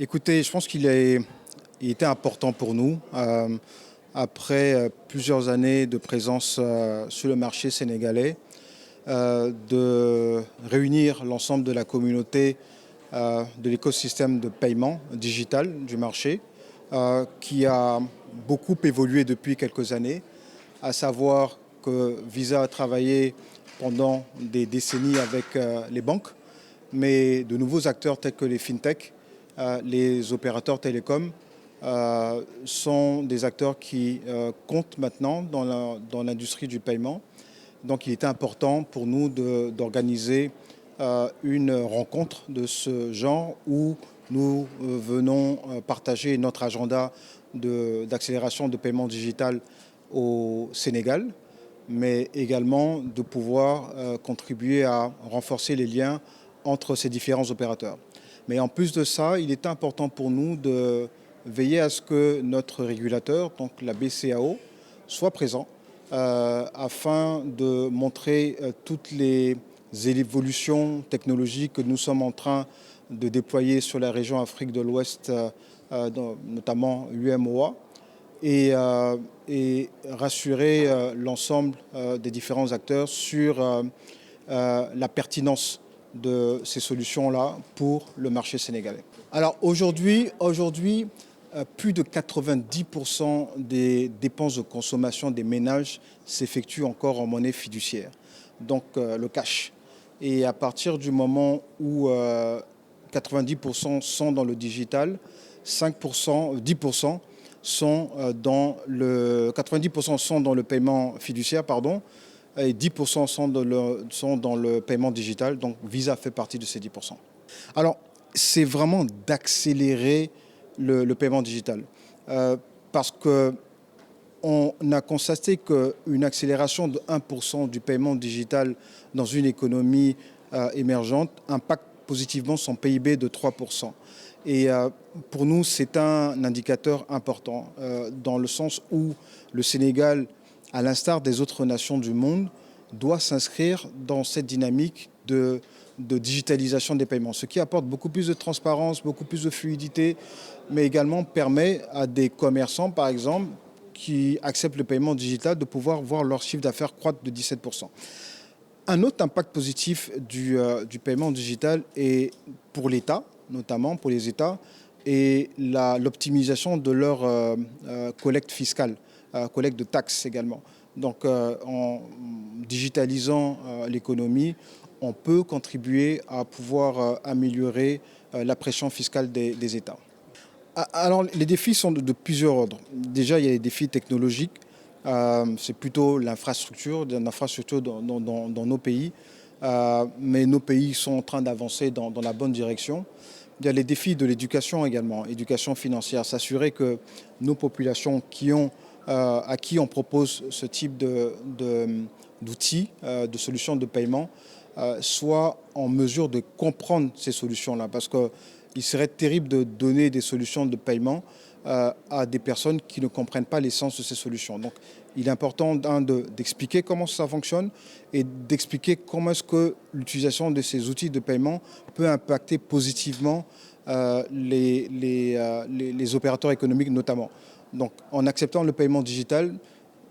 Écoutez, je pense il était important pour nous, après plusieurs années de présence sur le marché sénégalais, de réunir l'ensemble de la communauté de l'écosystème de paiement digital du marché, qui a beaucoup évolué depuis quelques années, à savoir que Visa a travaillé pendant des décennies avec les banques, mais de nouveaux acteurs tels que les fintechs, les opérateurs télécoms, sont des acteurs qui comptent maintenant dans l'industrie du paiement. Donc il était important pour nous d'organiser une rencontre de ce genre où nous venons partager notre agenda d'accélération de paiement digital au Sénégal, mais également de pouvoir contribuer à renforcer les liens entre ces différents opérateurs. Mais en plus de ça, il est important pour nous de veiller à ce que notre régulateur, donc la BCAO, soit présent afin de montrer toutes les évolutions technologiques que nous sommes en train de déployer sur la région Afrique de l'Ouest, notamment UMOA, et rassurer l'ensemble des différents acteurs sur la pertinence de ces solutions-là pour le marché sénégalais. Alors aujourd'hui, plus de 90% des dépenses de consommation des ménages s'effectuent encore en monnaie fiduciaire, donc le cash. Et à partir du moment où 90% sont dans le digital, 5%, 10% sont dans le 90% sont dans le paiement fiduciaire, pardon, et 10% sont dans le paiement digital. Donc Visa fait partie de ces 10%. Alors, c'est vraiment d'accélérer le paiement digital. Parce qu'on a constaté qu'une accélération de 1% du paiement digital dans une économie émergente impacte positivement son PIB de 3%. Et pour nous, c'est un indicateur important, dans le sens où le Sénégal, à l'instar des autres nations du monde, doit s'inscrire dans cette dynamique de digitalisation des paiements, ce qui apporte beaucoup plus de transparence, beaucoup plus de fluidité, mais également permet à des commerçants, par exemple, qui acceptent le paiement digital, de pouvoir voir leur chiffre d'affaires croître de 17%. Un autre impact positif du paiement digital est pour l'État, notamment pour les États, et l'optimisation de leur collecte fiscale, collecte de taxes également. Donc en digitalisant l'économie, on peut contribuer à pouvoir améliorer la pression fiscale des États. Alors les défis sont de plusieurs ordres. Déjà, il y a les défis technologiques. C'est plutôt l'infrastructure dans nos pays. Mais nos pays sont en train d'avancer dans la bonne direction. Il y a les défis de l'éducation également, éducation financière, s'assurer que nos populations à qui on propose ce type d'outils, de solutions de paiement, soient en mesure de comprendre ces solutions-là. Parce qu'il serait terrible de donner des solutions de paiement à des personnes qui ne comprennent pas l'essence de ces solutions. Donc, il est important d'expliquer comment ça fonctionne et d'expliquer comment est-ce que l'utilisation de ces outils de paiement peut impacter positivement les opérateurs économiques notamment. Donc, en acceptant le paiement digital,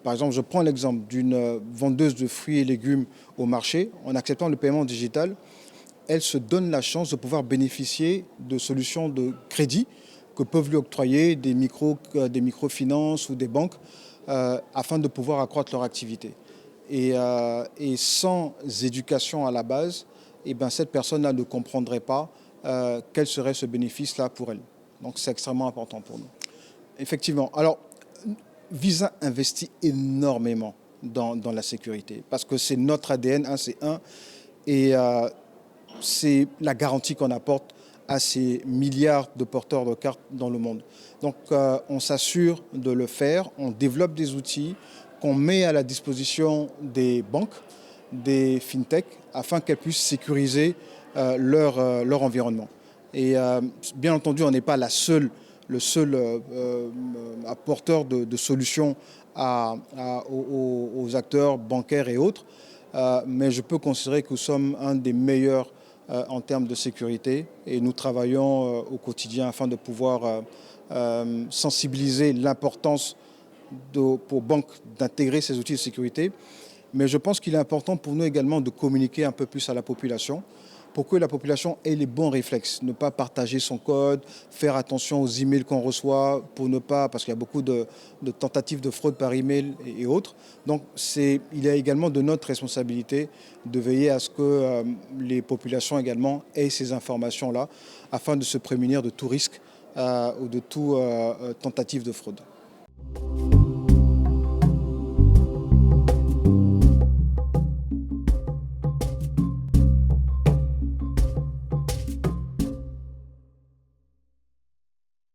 par exemple, je prends l'exemple d'une vendeuse de fruits et légumes au marché. En acceptant le paiement digital, elle se donne la chance de pouvoir bénéficier de solutions de crédit que peuvent lui octroyer des microfinances ou des banques afin de pouvoir accroître leur activité. Et sans éducation à la base, cette personne-là ne comprendrait pas quel serait ce bénéfice-là pour elle. Donc c'est extrêmement important pour nous. Effectivement. Alors, Visa investit énormément dans la sécurité parce que c'est notre ADN, c'est et c'est la garantie qu'on apporte à ces milliards de porteurs de cartes dans le monde. Donc on s'assure de le faire, on développe des outils qu'on met à la disposition des banques, des fintechs, afin qu'elles puissent sécuriser leur environnement. Et bien entendu, on n'est pas le seul apporteur de solutions aux acteurs bancaires et autres, mais je peux considérer que nous sommes un des meilleurs en termes de sécurité et nous travaillons au quotidien afin de pouvoir sensibiliser l'importance pour banques d'intégrer ces outils de sécurité. Mais je pense qu'il est important pour nous également de communiquer un peu plus à la population pour que la population ait les bons réflexes, ne pas partager son code, faire attention aux emails qu'on reçoit pour ne pas, parce qu'il y a beaucoup de tentatives de fraude par email et autres. Donc il est également de notre responsabilité de veiller à ce que les populations également aient ces informations-là afin de se prémunir de tout risque ou de toute tentative de fraude.